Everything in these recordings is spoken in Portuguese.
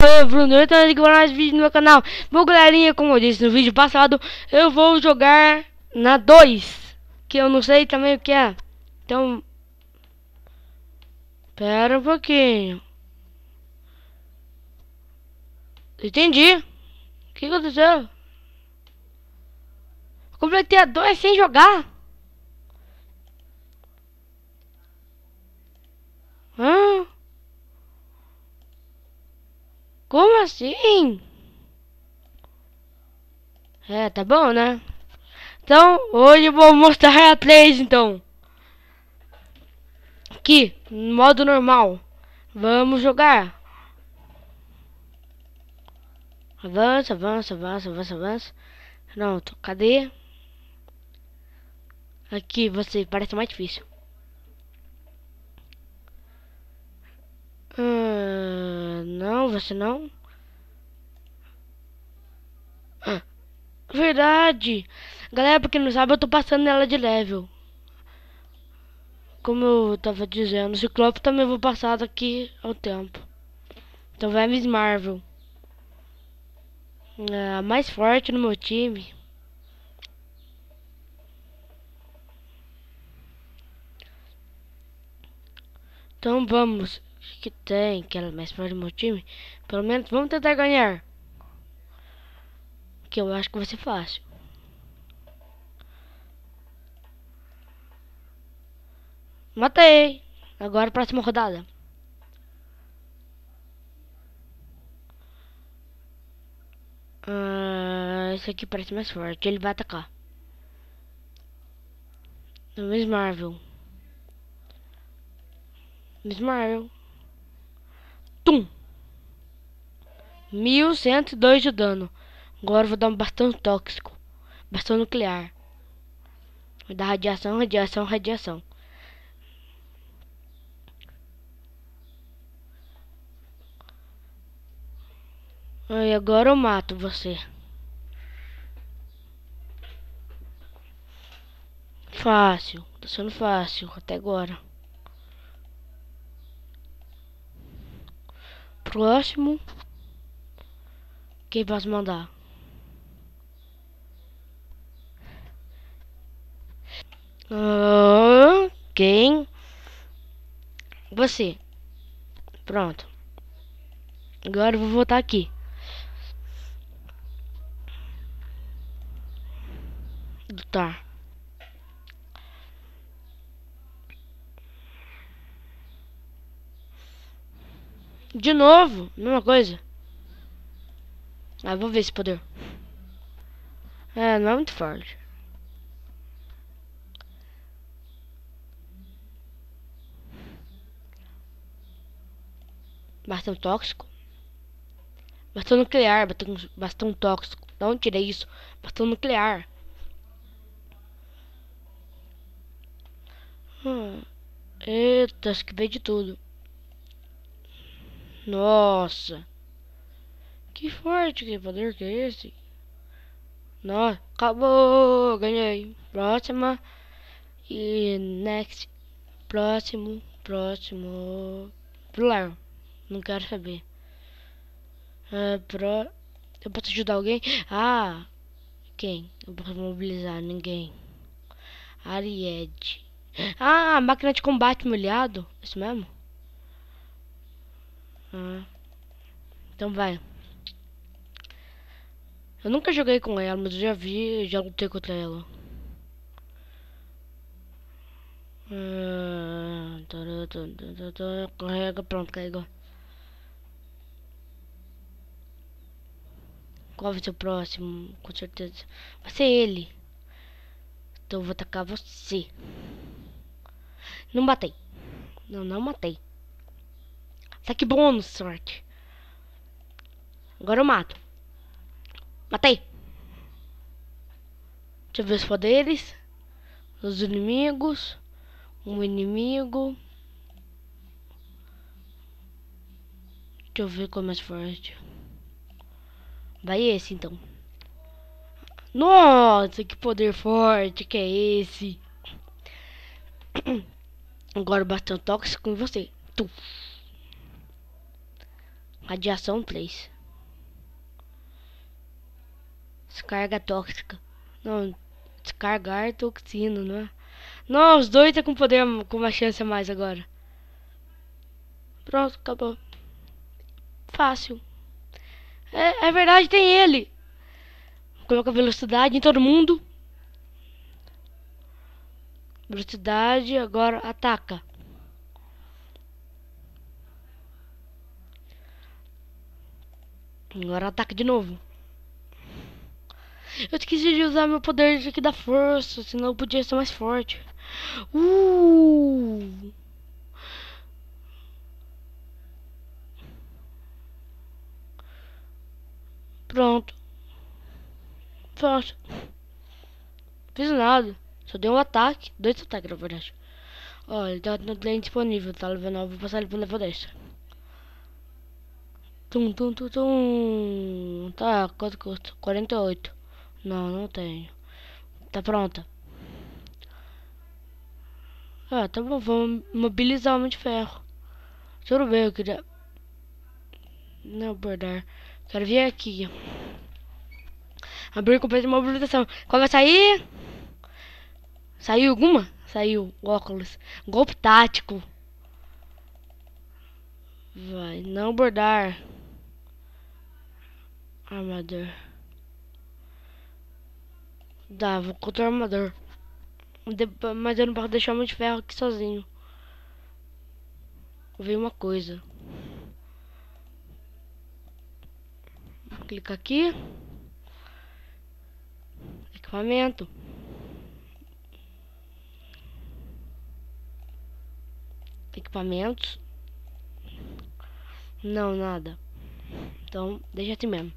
sou o Bruno, então eu vou mais vídeo no meu canal. Bom, galerinha, como eu disse no vídeo passado, eu vou jogar na 2, que eu não sei também o que é. Então, pera um pouquinho. Entendi. O que aconteceu? Eu completei a 2 sem jogar. Hã? Como assim? É, tá bom, né? Então, hoje eu vou mostrar a 3, então. Aqui, no modo normal. Vamos jogar. Avança, avança, avança, avança, avança. Pronto, cadê? Aqui, você, parece mais difícil. Não, você não. Verdade. Galera, pra quem não sabe, eu tô passando nela de level. Como eu tava dizendo, o Ciclope também vou passar daqui ao tempo. Então vai Miss Marvel. É a mais forte no meu time. Então vamos. Acho que tem que ela é mais forte no meu time. Pelo menos vamos tentar ganhar. Que eu acho que vai ser fácil. Matei. Agora próxima rodada. Esse aqui parece mais forte. Ele vai atacar. Miss Marvel. Miss Marvel. Tum. 1102 de dano. Agora eu vou dar um bastão tóxico. Bastão nuclear. Vai dar radiação, radiação, radiação. E agora eu mato você. Fácil. Tá sendo fácil até agora. Próximo. Quem posso mandar? Quem? Você. Pronto. Agora eu vou voltar aqui. Lutar. De novo, mesma coisa. Vou ver esse poder. Não é muito forte. Bastão tóxico. Bastão nuclear, bastão tóxico. Da onde tirei isso? Bastão nuclear. Eita, acho que veio de tudo. Nossa. Que forte, que poder que é esse? Nossa, acabou. Ganhei. Próxima. E next. Próximo. Próximo. Pular. Não quero saber. Eu posso ajudar alguém? Quem? Eu posso mobilizar ninguém. Aried. Máquina de combate molhado. Isso mesmo? Então vai. Eu nunca joguei com ela, mas eu já vi, já lutei contra ela. Carrega, pronto, carregou. Qual vai ser o próximo? Com certeza vai ser ele. Então eu vou atacar você. Não matei. Não matei. Ataque bônus, sorte. Agora eu mato. Matei. Deixa eu ver os poderes. Os inimigos. Um inimigo. Deixa eu ver qual é mais forte. Vai esse então. Nossa, que poder forte que é esse. Agora o bastão tóxico em você. Radiação 3. Descarga tóxica. Não, descargar toxina, não é? Não, os dois tá com poder, com uma chance a mais agora. Pronto, acabou. Fácil. É verdade, tem ele. Coloca velocidade em todo mundo. Velocidade, agora ataca. Agora ataca de novo. Eu esqueci de usar meu poder aqui da força, senão eu podia ser mais forte. Uh! Pronto. Fácil. Fiz nada. Só dei um ataque. 2 ataques, na verdade. Ó, ele tá no lane disponível. Tá level 9. Vou passar ele pro level 10. Tum, tum, tum, tum. Tá, quanto custa? 48. Não, não tenho. Tá pronta. Ah, tá bom. Vamos mobilizar o Homem de Ferro. Deixa eu ver, eu queria... Não, abordar. Quero vir aqui. Abrir completa mobilização. Qual vai sair? Saiu alguma? Saiu. Óculos. Golpe tático. Vai. Não abordar. Armador. Dá, vou contra o armador. Mas eu não posso deixar o Homem de Ferro aqui sozinho. Vou ver uma coisa. Vou clicar aqui. Equipamento. Equipamentos. Não, nada. Então, deixa assim mesmo.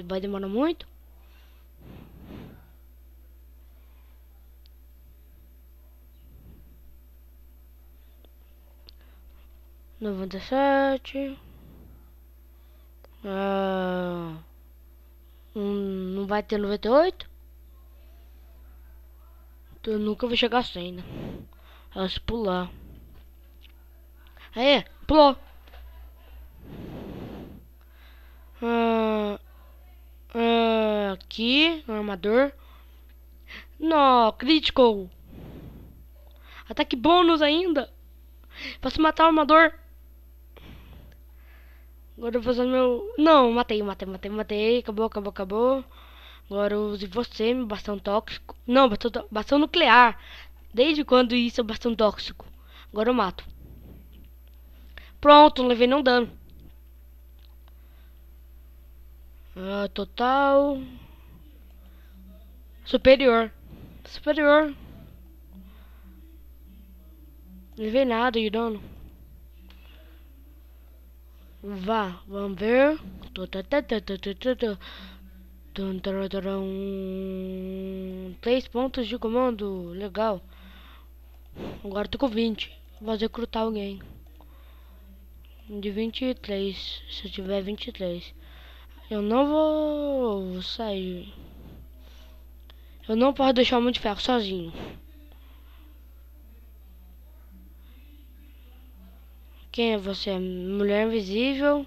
Vai demorar muito? Noventa e sete. Não vai ter 98? Então eu nunca vou chegar a 100, né? Se pular. Aê, pulou. Aqui, no armador. Não, critical. Ataque bônus ainda. Posso matar o armador. Agora eu vou usar meu... Não, matei. Acabou. Agora eu use você, meu bastão tóxico. Não, bastão nuclear. Desde quando isso é bastão tóxico? Agora eu mato. Pronto, não levei nenhum dano. Total. Superior. Não levei nada de dano. Vamos ver. 3 pontos de comando. Legal. Agora tô com 20. Vou recrutar alguém. De 23. Se eu tiver 23. Eu não vou sair. Eu não posso deixar o Homem de Ferro sozinho. Quem é você? Mulher Invisível.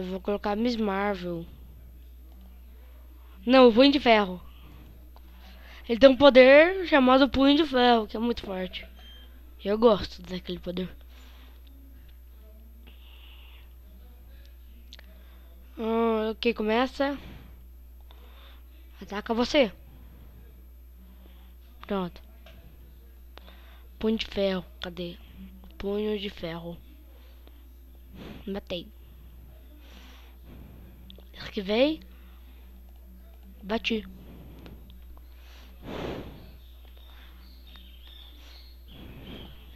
Vou colocar Miss Marvel. Não, o Punho de Ferro. Ele tem um poder chamado Punho de Ferro, que é muito forte. Eu gosto daquele poder. Ok, começa. Ataca você. Pronto. Punho de Ferro, cadê? Punho de Ferro. Matei. Esquivei. Bati.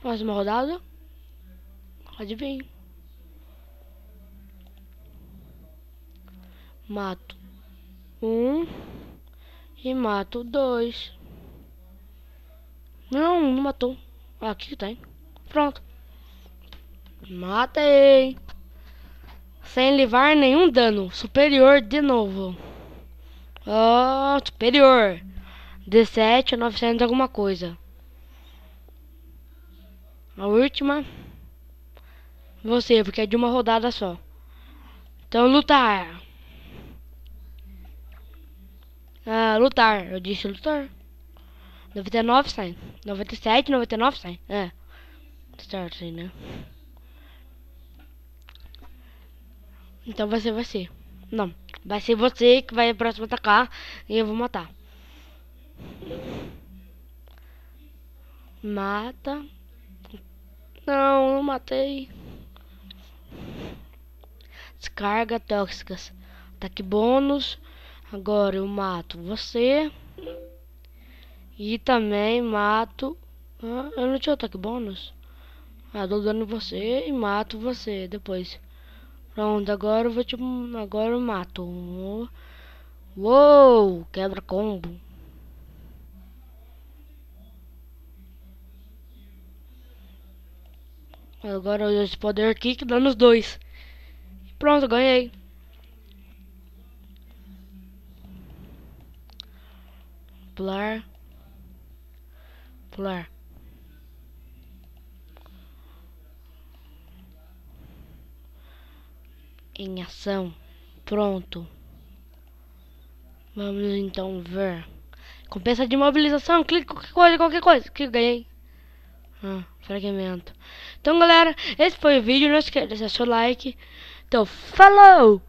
Mais uma rodada. Adivinha. Mato 1 e mato 2. Não matou. Aqui tem. Pronto. Matei. Sem levar nenhum dano. Superior de novo. Oh, superior. 17 a 900 alguma coisa. A última. Você, porque é de uma rodada só. Então, lutar. Ah, lutar. Eu disse lutar. 99 sai. 97, 99 sai. É. Start aí, né? Então vai ser você. Não. Vai ser você que vai próximo atacar. E eu vou matar. Mata. Não, não matei. Descarga tóxicas. Ataque bônus. Agora eu mato você. E também mato. Ah, eu não tinha ataque bônus? Ah, dou dano em você e mato você depois. Pronto, agora eu vou te. Agora eu mato. Uou! Quebra combo. Agora eu uso esse poder aqui que dá nos dois. Pronto, ganhei. Pular. Pular. Em ação. Pronto. Vamos então ver. Compensa de mobilização. Clique qualquer coisa, qualquer coisa. Que ganhei. Ah, fragmento. Então, galera, esse foi o vídeo. Não esqueça de deixar seu like. Então, falou!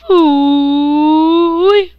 Fui!